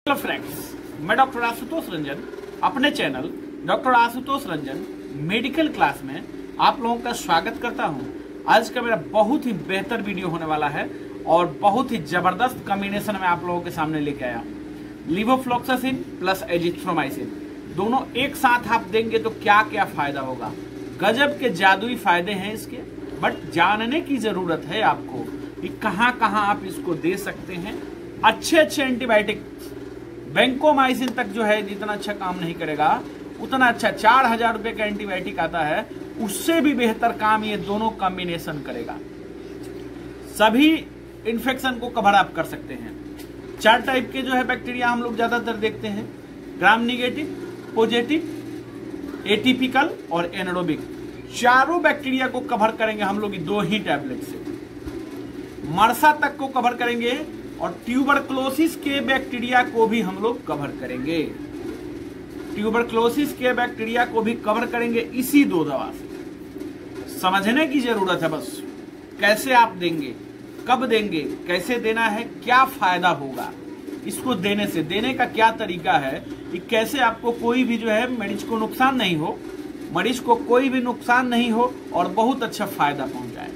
Hello friends, मैं doctor Ashutosh Ranjan अपने channel doctor Ashutosh Ranjan medical class में आप लोगों का स्वागत करता हूं। आज का मेरा बहुत ही बेहतर वीडियो होने वाला है और बहुत ही जबरदस्त कॉम्बिनेशन में आप लोगों के सामने लेके आया हूं। लिवोफ्लॉक्सासिन प्लस एजिथ्रोमाइसिन दोनों एक साथ आप देंगे तो क्या क्या फायदा होगा। गजब के जादुई फायदे हैं इसके, बट जानने की जरूरत है आपको कि कहां कहां आप इसको दे सकते हैं। अच्छे एंटीबायोटिक वेंकोमाइसिन तक जो है जितना अच्छा काम नहीं करेगा उतना अच्छा 4000 रुपए का एंटीबायोटिक आता है, उससे भी बेहतर काम ये दोनों कॉम्बिनेशन करेगा। सभी इन्फेक्शन को कवर अप कर सकते हैं। 4 टाइप के जो है बैक्टीरिया हम लोग ज्यादातर देखते हैं, ग्राम निगेटिव, पॉजिटिव, एटिपिकल और एनारोबिक। चारों बैक्टीरिया को कवर करेंगे हम लोग 2 ही टैबलेट से। मरसा तक को कवर करेंगे और ट्यूबरक्लोसिस के बैक्टीरिया को भी हम लोग कवर करेंगे। ट्यूबरक्लोसिस के बैक्टीरिया को भी कवर करेंगे इसी 2 दवा से। समझने की जरूरत है बस, कैसे आप देंगे, कब देंगे, कैसे देना है, क्या फायदा होगा इसको देने से, देने का क्या तरीका है कि कैसे आपको कोई भी जो है मरीज को नुकसान नहीं हो, मरीज को कोई भी नुकसान नहीं हो और बहुत अच्छा फायदा पहुंचाए,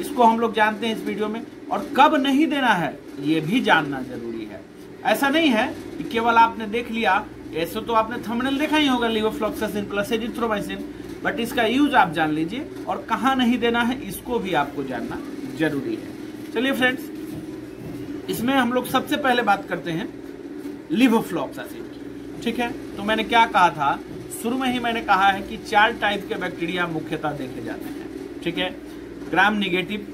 इसको हम लोग जानते हैं इस वीडियो में। और कब नहीं देना है ये भी जानना जरूरी है। ऐसा नहीं है कि केवल आपने देख लिया, ऐसे तो आपने थंबनेल देखा ही होगा लिवोफ्लॉक्सासिन प्लस एजिथ्रोमाइसिन, बट इसका यूज आप जान लीजिए और कहां नहीं देना है इसको भी आपको जानना जरूरी है। चलिए फ्रेंड्स, इसमें हम लोग सबसे पहले बात करते हैं लिवोफ्लॉक्सासिन की। ठीक है, तो मैंने क्या कहा था शुरू में ही, मैंने कहा है कि 4 टाइप के बैक्टीरिया मुख्यतः देखे जाते हैं। ठीक है, ग्राम निगेटिव,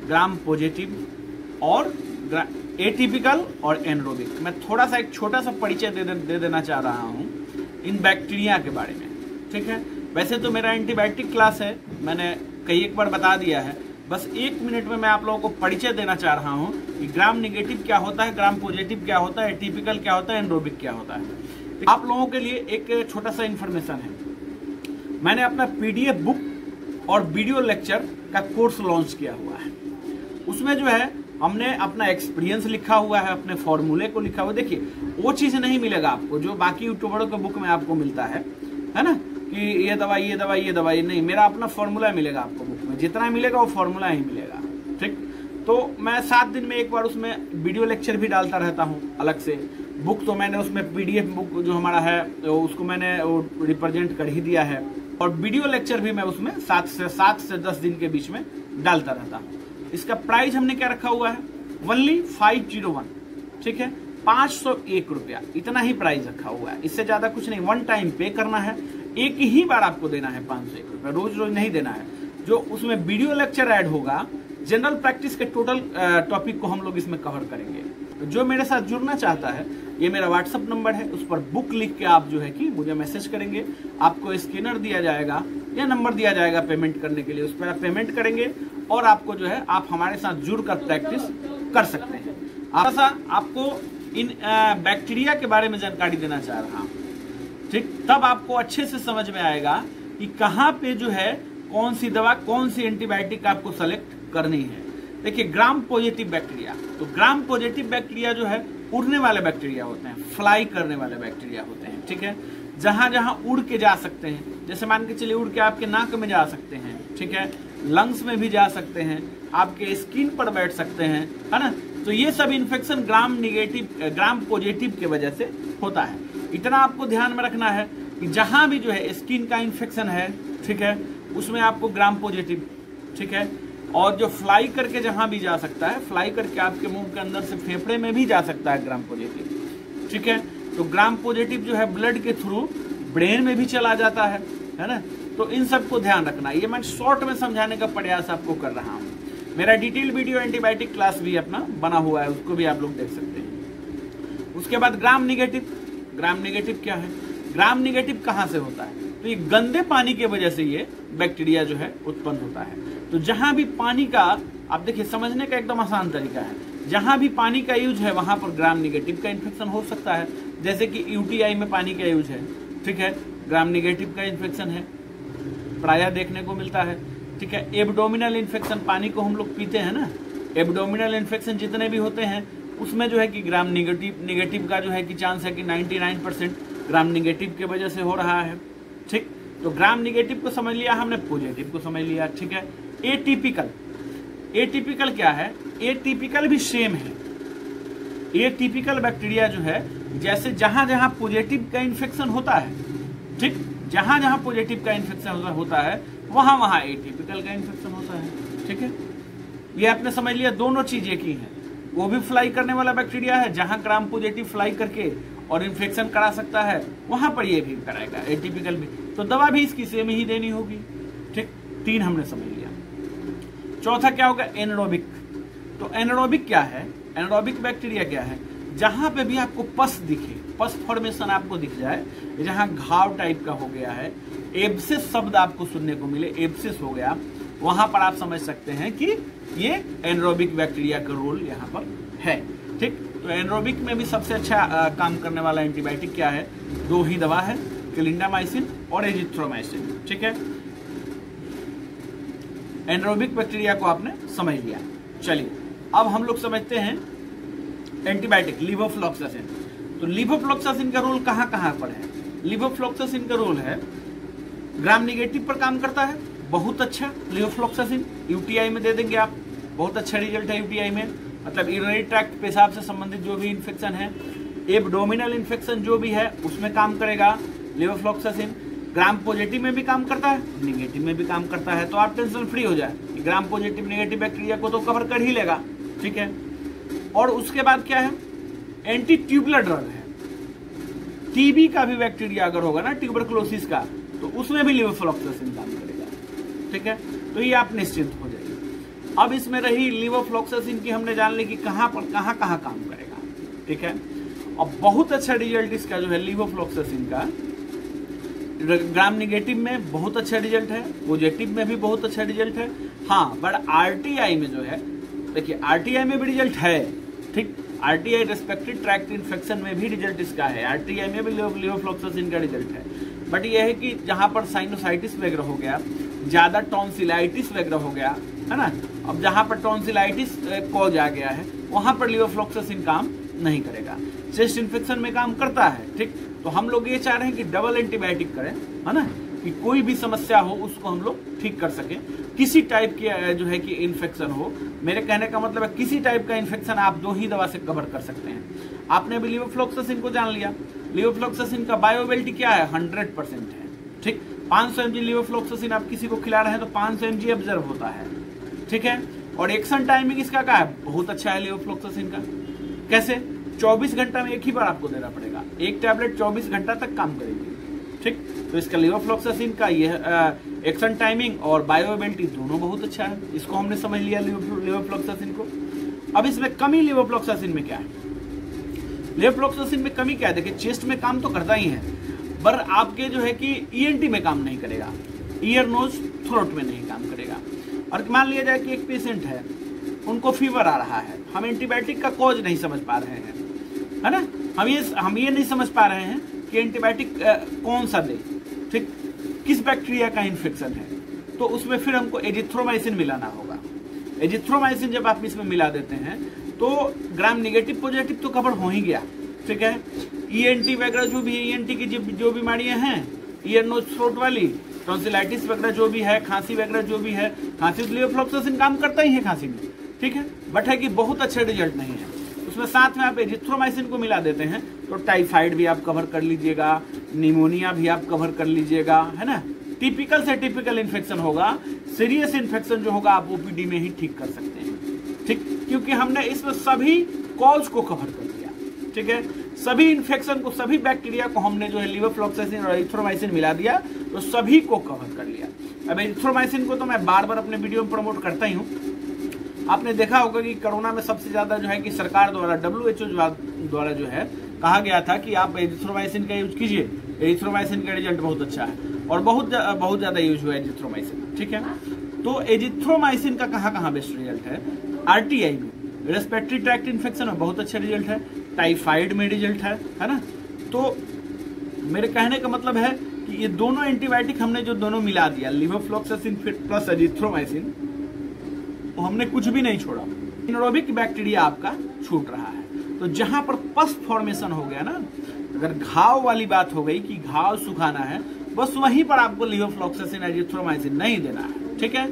ग्राम पॉजिटिव और एटिपिकल और एनारोबिक। मैं थोड़ा सा एक छोटा सा परिचय दे देना चाह रहा हूं इन बैक्टीरिया के बारे में। ठीक है, वैसे तो मेरा एंटीबायोटिक क्लास है, मैंने कई एक बार बता दिया है, बस 1 मिनट में मैं आप लोगों को परिचय देना चाह रहा हूं कि ग्राम निगेटिव क्या होता है, ग्राम पॉजिटिव क्या होता है, एटिपिकल क्या होता है, एनारोबिक क्या होता है। आप लोगों के लिए एक छोटा सा इंफॉर्मेशन है। मैंने अपना पीडीएफ बुक और वीडियो लेक्चर का कोर्स लॉन्च किया हुआ है। उसमें जो है हमने अपना एक्सपीरियंस लिखा हुआ है, अपने फॉर्मूले को लिखा हुआ। देखिए, वो चीज नहीं मिलेगा आपको जो बाकी यूट्यूबरों के बुक में आपको मिलता है ना, कि ये दवाई ये दवाई ये दवाई नहीं। मेरा अपना फॉर्मूला मिलेगा आपको बुक में, जितना मिलेगा वो फॉर्मूला ही मिलेगा। ठीक, तो मैं 7 दिन में एक बार उसमें वीडियो लेक्चर भी डालता रहता हूँ अलग से। बुक तो मैंने उसमें पीडीएफ बुक जो हमारा है उसको मैंने रिप्रेजेंट कर ही दिया है, और वीडियो लेक्चर भी मैं उसमें 7 से 10 दिन के बीच में डालता रहता हूँ। इसका प्राइस हमने क्या रखा हुआ है, ओनली 501। ठीक है, 501 रुपया, इतना ही प्राइस रखा हुआ है, इससे ज्यादा कुछ नहीं। 1 टाइम पे करना है, एक ही बार आपको देना है 501 रुपया, रोज रोज नहीं देना है। जो उसमें वीडियो लेक्चर ऐड होगा, जनरल प्रैक्टिस के टोटल टॉपिक को हम लोग इसमें कवर करेंगे। तो जो मेरे साथ जुड़ना चाहता है, ये मेरा व्हाट्सअप नंबर है, उस पर बुक लिख के आप जो है कि मुझे मैसेज करेंगे, आपको स्कैनर दिया जाएगा या नंबर दिया जाएगा पेमेंट करने के लिए, उस पर आप पेमेंट करेंगे और आपको जो है आप हमारे साथ जुड़कर प्रैक्टिस कर सकते हैं। आपको इन बैक्टीरिया के बारे में जानकारी देना चाह रहा हूं। ठीक, तब आपको अच्छे से समझ में आएगा कि कहां पे जो है कौन सी दवा, कौन सी एंटीबायोटिक आपको सेलेक्ट करनी है। देखिए, ग्राम पॉजिटिव बैक्टीरिया, तो ग्राम पॉजिटिव बैक्टीरिया जो है उड़ने वाले बैक्टीरिया होते हैं, फ्लाई करने वाले बैक्टीरिया होते हैं। ठीक है, जहां जहां उड़ के जा सकते हैं, जैसे मान के चलिए उड़ के आपके नाक में जा सकते हैं, ठीक है, लंग्स में भी जा सकते हैं, आपके स्किन पर बैठ सकते हैं, है ना। तो ये सब इन्फेक्शन ग्राम निगेटिव, ग्राम पॉजिटिव की वजह से होता है। इतना आपको ध्यान में रखना है कि जहां भी जो है स्किन का इन्फेक्शन है, ठीक है, उसमें आपको ग्राम पॉजिटिव, ठीक है, और जो फ्लाई करके जहां भी जा सकता है, फ्लाई करके आपके मुंह के अंदर से फेफड़े में भी जा सकता है ग्राम पॉजिटिव। ठीक है, तो ग्राम पॉजिटिव जो है ब्लड के थ्रू ब्रेन में भी चला जाता है ना। तो इन सबको ध्यान रखना, ये मैं शॉर्ट में समझाने का प्रयास आपको कर रहा हूँ। मेरा डिटेल वीडियो एंटीबायोटिक क्लास भी अपना बना हुआ है, उसको भी आप लोग देख सकते हैं। उसके बाद ग्राम निगेटिव। ग्राम निगेटिव क्या है, ग्राम निगेटिव कहाँ से होता है, तो ये गंदे पानी की वजह से ये बैक्टीरिया जो है उत्पन्न होता है। तो जहां भी पानी का, आप देखिए समझने का एकदम आसान तरीका है, जहां भी पानी का यूज है वहां पर ग्राम निगेटिव का इन्फेक्शन हो सकता है। जैसे कि यूटीआई में पानी का यूज है, ठीक है, ग्राम निगेटिव का इन्फेक्शन है, प्रायः देखने को मिलता है। ठीक है, एब्डोमिनल इन्फेक्शन, पानी को हम लोग पीते हैं ना, एब्डोमिनल इन्फेक्शन जितने भी होते हैं उसमें जो है कि ग्राम निगेटिव का जो है कि चांस है कि 99% ग्राम निगेटिव के वजह से हो रहा है। ठीक, तो ग्राम निगेटिव को समझ लिया हमने, पॉजिटिव को समझ लिया। ठीक है, एटिपिकल क्या है? एटिपिकल भी सेम है। एटिपिकल बैक्टीरिया जो है, जैसे जहां जहां पॉजिटिव का इन्फेक्शन होता है, ठीक, जहां जहां पॉजिटिव का इन्फेक्शन होता है वहां वहां एटिपिकल का इन्फेक्शन होता है। ठीक है, ये आपने समझ लिया। दोनों चीजें की हैं, वो भी फ्लाई करने वाला बैक्टीरिया है, जहां ग्राम पॉजिटिव फ्लाई करके और इन्फेक्शन करा सकता है वहां पर ये भी कराएगा, एटिपिकल भी। तो दवा भी इसकी सेम ही देनी होगी। ठीक, 3 हमने समझ लिया। चौथा क्या होगा? एनारोबिक। तो एनारोबिक क्या है? एनारोबिक बैक्टीरिया क्या है? जहां पे भी आपको पस दिखे, पस फॉर्मेशन आपको दिख जाए, जहां घाव टाइप का हो गया है, एब्सेस शब्द आपको सुनने को मिले, एब्सेस हो गया, वहां पर आप समझ सकते हैं कि ये एनारोबिक बैक्टीरिया का रोल यहाँ पर है। ठीक, तो एनारोबिक में भी सबसे अच्छा काम करने वाला एंटीबायोटिक क्या है? 2 ही दवा है, क्लिंडामाइसिन और एजिथ्रोमाइसिन। ठीक है, एनारोबिक बैक्टीरिया को आपने समझ लिया। चलिए अब हम लोग समझते हैं एंटीबायोटिक लीवोफ्लॉक्सासिन। तो लीवोफ्लॉक्सासिन का रोल कहां कहां पर है? लीवोफ्लॉक्सासिन का रोल है, ग्राम निगेटिव पर काम करता है, बहुत अच्छा लीवोफ्लॉक्सासिन। यूटीआई में दे देंगे आप, बहुत अच्छा रिजल्ट है यूटीआई में, मतलब यूरिनरी ट्रैक्ट पेशाब से संबंधित जो भी इन्फेक्शन है, एब्डोमिनल इन्फेक्शन जो भी है उसमें काम करेगा लीवोफ्लॉक्सासिन। ग्राम पॉजिटिव में भी काम करता है, निगेटिव में भी काम करता है। तो आप टेंशन फ्री हो जाए, ग्राम पॉजिटिव निगेटिव बैक्टीरिया को तो कवर कर ही लेगा। ठीक है, और उसके बाद क्या है? एंटी ट्यूबुलर ड्रग है। टीबी का भी बैक्टीरिया अगर होगा ना, ट्यूबरकुलोसिस का, तो उसमें भी लीवोफ्लॉक्सासिन काम करेगा। ठीक है, तो ये आप निश्चिंत हो जाइए। अब इसमें रही लीवोफ्लॉक्सासिन की हमने जान ली कि कहां कहां काम करेगा। ठीक है, और बहुत अच्छा रिजल्ट इसका जो है लीवोफ्लॉक्सासिन का, ग्राम निगेटिव में बहुत अच्छा रिजल्ट है, पॉजिटिव में भी बहुत अच्छा रिजल्ट है। हाँ, बट आरटीआई में जो है, देखिए आरटीआई में भी रिजल्ट है। ठीक, आरटीआई रेस्पेक्टेड ट्रैक्ट इन्फेक्शन में भी रिजल्ट इसका है, आरटीआई में भी लीवोफ्लॉक्सासिन का रिजल्ट है। बट यह है कि जहां पर साइनोसाइटिस वगैरह हो गया, ज्यादा टॉन्सिलाइटिस वगैरह हो गया है ना, अब जहां पर टॉन्सिलाइटिस कॉज आ गया है वहां पर लीवोफ्लॉक्सासिन काम नहीं करेगा। चेस्ट इन्फेक्शन में काम करता है। ठीक, तो हम लोग ये चाह रहे हैं कि डबल एंटीबायोटिक करें, है ना, कि कोई भी समस्या हो उसको हम लोग ठीक कर सकें। किसी टाइप की जो है कि इन्फेक्शन हो, मेरे कहने का मतलब है किसी टाइप का इन्फेक्शन आप 2 ही दवा से कवर कर सकते हैं। आपने अभी लीवोफ्लॉक्सासिन को जान लिया। लीवोफ्लॉक्सासिन का बायोअवेलेबिलिटी क्या है? 100% है। ठीक, 500 mg लीवोफ्लॉक्सासिन आप किसी को खिला रहे हैं तो 500 mg ऑब्जर्व होता है। ठीक है, और एक्शन टाइमिंग इसका क्या है? बहुत अच्छा है लीवोफ्लॉक्सासिन का। कैसे? 24 घंटा में एक ही बार आपको देना पड़ेगा, एक टैबलेट 24 घंटा तक काम करेगी। ठीक, तो इसका लीवोफ्लॉक्सासिन का यह एक्शन टाइमिंग और बायोअवेलेबिलिटी दोनों बहुत अच्छा है। इसको हमने समझ लिया लीवोफ्लॉक्सासिन को। अब इसमें कमी लीवोफ्लॉक्सासिन में क्या है? लीवोफ्लॉक्सासिन में कमी क्या है? देखिए, चेस्ट में काम तो करता ही है, पर आपके जो है कि ईएनटी में काम नहीं करेगा, ईयर नोज थ्रोट में नहीं काम करेगा। और मान लिया जाए कि एक पेशेंट है, उनको फीवर आ रहा है, हम एंटीबायोटिक का कॉज नहीं समझ पा रहे हैं, है ना, हम ये नहीं समझ पा रहे हैं कि एंटीबायोटिक कौन सा दे। ठीक, किस बैक्टीरिया का इन्फेक्शन है, तो उसमें फिर हमको एजिथ्रोमाइसिन मिलाना होगा। एजिथ्रोमाइसिन जब आप इसमें मिला देते हैं तो ग्राम निगेटिव पॉजिटिव तो कवर हो ही गया। ठीक है, ईएनटी वगैरह जो भी ईएनटी की जो बीमारियां हैं, ईयर नोज थ्रोट वाली, टॉन्सिलाइटिस वगैरह जो भी है, खांसी वगैरह जो भी है, खांसी लीवोफ्लॉक्सासिन काम करता ही है खांसी में। ठीक है, बट है कि बहुत अच्छे रिजल्ट नहीं है। उसमें साथ में आप एजिथ्रोमाइसिन को मिला देते हैं तो टाइफाइड भी आप कवर कर लीजिएगा, निमोनिया भी आप कवर कर लीजिएगा, है ना। टिपिकल से टिपिकल इन्फेक्शन होगा, सीरियस इन्फेक्शन जो होगा आप ओपीडी में ही ठीक कर सकते हैं। ठीक, क्योंकि हमने इसमें सभी कॉज को कवर कर दिया। ठीक है, सभी इन्फेक्शन को, सभी बैक्टीरिया को हमने जो है लीवोफ्लॉक्सासिन और एजिथ्रोमाइसिन मिला दिया तो सभी को कवर कर लिया। अब एजिथ्रोमाइसिन को तो मैं बार बार अपने वीडियो में प्रमोट करता ही हूँ। आपने देखा होगा कि कोरोना में सबसे ज्यादा जो है कि सरकार द्वारा, WHO द्वारा जो है कहा गया था कि आप एजिथ्रोमाइसिन का यूज कीजिए, एजिथ्रोमाइसिन का रिजल्ट बहुत अच्छा है और बहुत ज्यादा यूज हुआ है एजिथ्रोमाइसिन। ठीक है, तो एजिथ्रोमाइसिन का कहाँ बेस्ट रिजल्ट है? आरटीआई में, रेस्पिरेटरी ट्रैक्ट इन्फेक्शन में बहुत अच्छा रिजल्ट है, टाइफाइड में रिजल्ट है ना। तो मेरे कहने का मतलब है कि ये दोनों एंटीबायोटिक हमने जो दोनों मिला दिया, लीवोफ्लॉक्सासिन प्लस एजिथ्रोमाइसिन, तो हमने कुछ भी नहीं छोड़ा। एनारोबिक बैक्टीरिया आपका छूट रहा है। तो जहां पर पस फॉर्मेशन हो गया ना, अगर घाव वाली बात हो गई कि घाव सुखाना है, बस वहीं पर आपको लिवोफ्लॉक्सासिन एजिथ्रोमाइसिन नहीं देना है, ठीक है।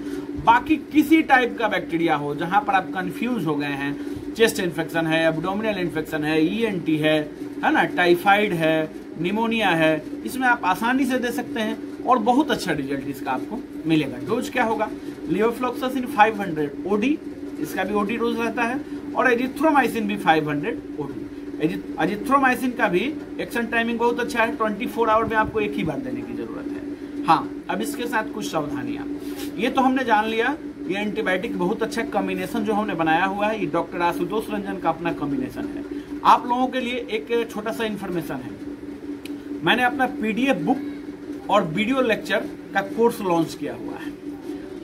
बाकी किसी टाइप का बैक्टीरिया हो जहां पर आप कंफ्यूज हो गए हैं, चेस्ट इन्फेक्शन है, एब्डोमिनल इन्फेक्शन है, ईएनटी है ना, टाइफाइड है, निमोनिया है, इसमें आप आसानी से दे सकते हैं और बहुत अच्छा रिजल्ट इसका आपको मिलेगा। डोज क्या होगा? लिवोफ्लॉक्सासिन 500 ओडी, इसका भी ओडी डोज रहता है, और एजिथ्रोमाइसिन भी 500 ओडी। एजिथ्रोमाइसिन का भी एक्शन टाइमिंग बहुत अच्छा है, 24 आवर में आपको एक ही बार देने की जरूरत है। हाँ, अब इसके साथ कुछ सावधानियां। ये तो हमने जान लिया, ये एंटीबायोटिक बहुत अच्छा कॉम्बिनेशन जो हमने बनाया हुआ है, ये डॉक्टर आशुतोष रंजन का अपना कॉम्बिनेशन है। आप लोगों के लिए एक छोटा सा इंफॉर्मेशन है, मैंने अपना पीडीएफ बुक और वीडियो लेक्चर का कोर्स लॉन्च किया हुआ है।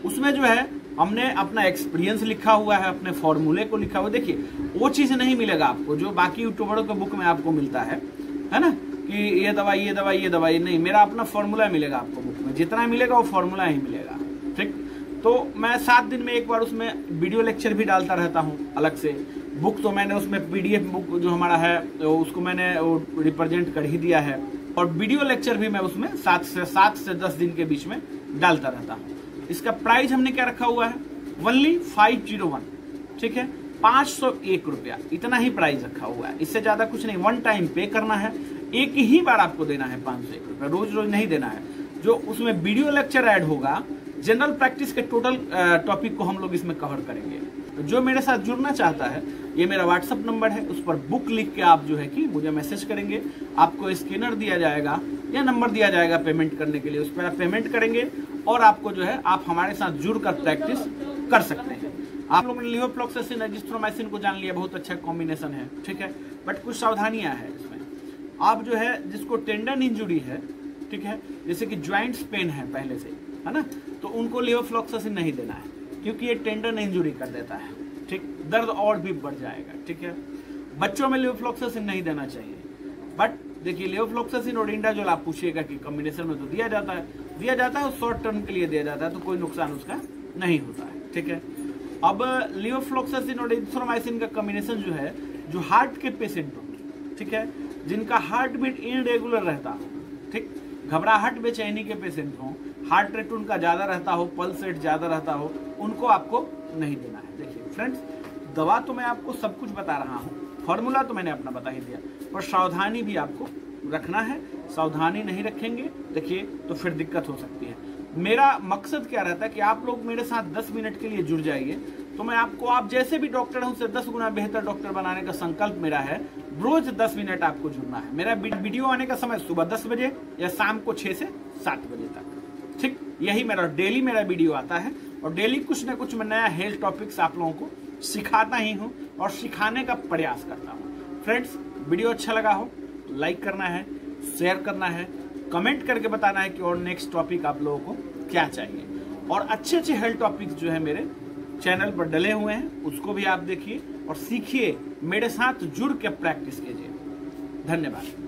उसमें जो है हमने अपना एक्सपीरियंस लिखा हुआ है, अपने फॉर्मूले को लिखा हुआ। देखिए, वो चीज नहीं मिलेगा आपको जो बाकी यूट्यूबरों के बुक में आपको मिलता है ना, कि ये दवाई ये दवाई ये दवाई। नहीं, मेरा अपना फॉर्मूला मिलेगा आपको बुक में, जितना मिलेगा वो फॉर्मूला ही मिलेगा, ठीक। तो मैं 7 दिन में एक बार उसमें वीडियो लेक्चर भी डालता रहता हूँ अलग से। बुक तो मैंने उसमें पीडीएफ बुक जो हमारा है तो उसको मैंने रिप्रेजेंट कर ही दिया है, और वीडियो लेक्चर भी मैं उसमें 7 से 10 दिन के बीच में डालता रहता हूँ। इसका प्राइस हमने क्या रखा हुआ है? ओनली 501, ठीक है, 501 रुपया, इतना ही प्राइस रखा हुआ है, इससे ज्यादा कुछ नहीं। 1 टाइम पे करना है, एक ही बार आपको देना है 501 रुपया, रोज रोज नहीं देना है। जो उसमें वीडियो लेक्चर ऐड होगा, जनरल प्रैक्टिस के टोटल टॉपिक को हम लोग इसमें कवर करेंगे। तो जो मेरे साथ जुड़ना चाहता है, ये मेरा व्हाट्सअप नंबर है, उस पर बुक लिख के आप जो है कि मुझे मैसेज करेंगे, आपको स्कैनर दिया जाएगा या नंबर दिया जाएगा पेमेंट करने के लिए, उस पर आप पेमेंट करेंगे और आपको जो है आप हमारे साथ जुड़कर प्रैक्टिस कर सकते हैं। आप लोगों ने लिवोफ्लॉक्सासिन एजिथ्रोमाइसिन को जान लिया, बहुत अच्छा कॉम्बिनेशन है, ठीक है, बट कुछ सावधानियां हैं इसमें। आप जो है जिसको टेंडन इंजुरी है, ठीक है, जैसे कि ज्वाइंट्स पेन है पहले से, है ना, तो उनको लिवोफ्लॉक्सासिन नहीं देना है, क्योंकि ये टेंडन इंजुरी कर देता है, ठीक, दर्द और भी बढ़ जाएगा, ठीक है। बच्चों में लिवोफ्लॉक्सासिन नहीं देना चाहिए। बट देखिए, लिवोफ्लॉक्सासिन और इंडाजोल आप पूछिएगा कि कॉम्बिनेशन में तो दिया जाता है, शॉर्ट टर्म के लिए दिया जाता है, तो कोई नुकसान उसका नहीं होता है, ठीक है। अब लिवोफ्लॉक्सासिन और एजिथ्रोमाइसिन का कॉम्बिनेशन जो है, जो हार्ट के पेशेंट हो, ठीक है, जिनका हार्ट बीट इनरेगुलर रहता हो, ठीक, घबराहट बेचैनी के पेशेंट हो, हार्ट रेट उनका ज्यादा रहता हो, पल्स रेट ज्यादा रहता हो, उनको आपको नहीं देना है। देखिए फ्रेंड्स, दवा तो मैं आपको सब कुछ बता रहा हूँ, फॉर्मूला तो मैंने अपना बता ही दिया, पर सावधानी भी आपको रखना है। सावधानी नहीं रखेंगे, देखिए, तो फिर दिक्कत हो सकती है। मेरा मकसद क्या रहता है कि आप लोग मेरे साथ 10 मिनट के लिए जुड़ जाइए, तो मैं आपको, आप जैसे भी डॉक्टर हैं उससे 10 गुना बेहतर डॉक्टर बनाने का संकल्प मेरा है। रोज 10 मिनट आपको जुड़ना है। मेरा वीडियो आने का समय सुबह 10 बजे या शाम को 6 से 7 बजे तक, ठीक, यही मेरा डेली मेरा वीडियो आता है, और डेली कुछ ना कुछ मैं नया हेल्थ टॉपिक्स आप लोगों को सिखाता ही हूँ और सिखाने का प्रयास करता हूँ। फ्रेंड्स, वीडियो अच्छा लगा हो तो लाइक करना है, शेयर करना है, कमेंट करके बताना है कि और नेक्स्ट टॉपिक आप लोगों को क्या चाहिए, और अच्छे अच्छे हेल्थ टॉपिक्स जो है मेरे चैनल पर डले हुए हैं, उसको भी आप देखिए और सीखिए, मेरे साथ जुड़ के प्रैक्टिस कीजिए। धन्यवाद।